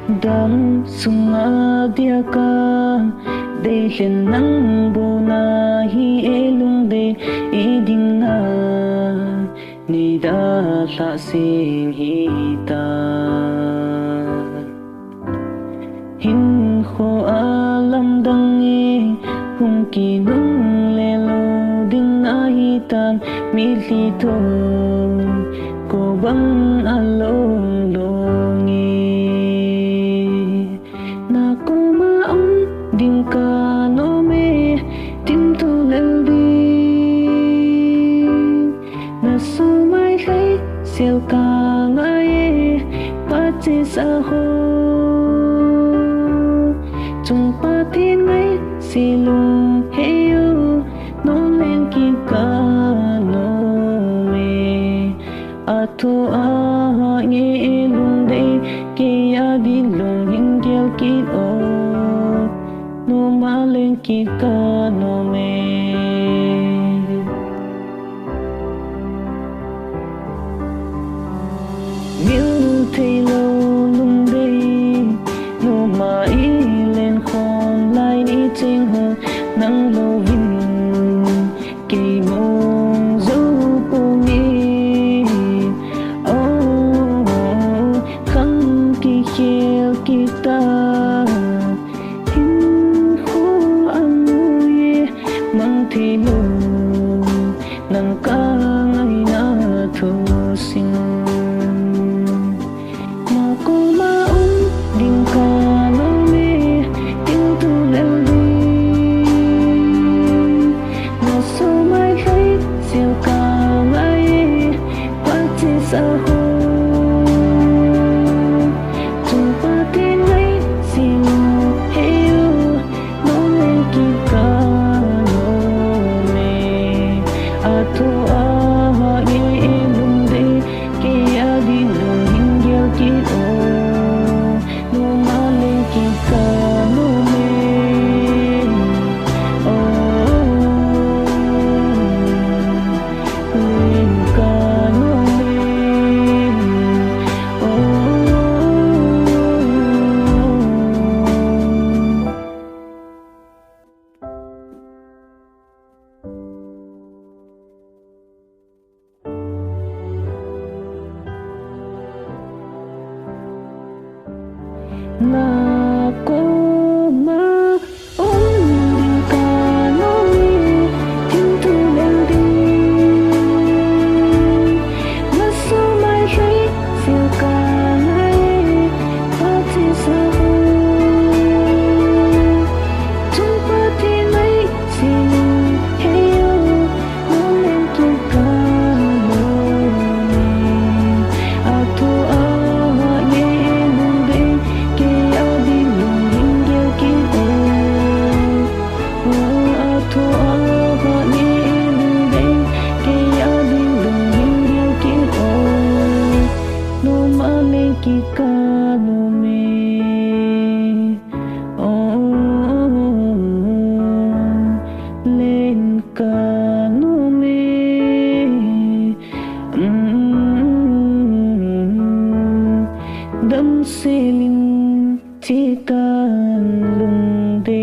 dam sunga dia ka de len nang bo na hi elung de iding na ni da la sing hi ta hin kho alam dang e hum ki nung le lo ding na hi tam mi li to ko bang along long na ko maong ding ka no me tim tu lel di na so mai khai siêu ka ngai pa che sa ho chung pa thiên ngai si lung he yo no len ki ka no me a to a nge lung de ke ya di lung hing gel ki o no ma len ki ka no me miu thei lo lung de no ma i len khon lai ni ching ho nang lo vin ke mong zo po ni oh khang ki khel ki ta hin ho ang ye mang thi lo nang ka ngai na tho sing na ko ma ding ka no me ting tu lel di na so mai khai siêu ka ngai pa che sa ho chung pa tin ngai si lo he yo no len ki ka no me a to a ye lung de ke a di lung hing gel ki o no ma len ki ka no me len ka no me na ko ma ding ka no me ting tu lel di na so mai khai siêu ka ngai pa che sa ho chung pa thi nai si lo he yo no len ki ka no me a to a ye lung de ke a di lung hing gel ki o a to a ye lung de ke a di lung hing gel ki o no ma len ki ka no me len ka no me dam se lin thi kan lung de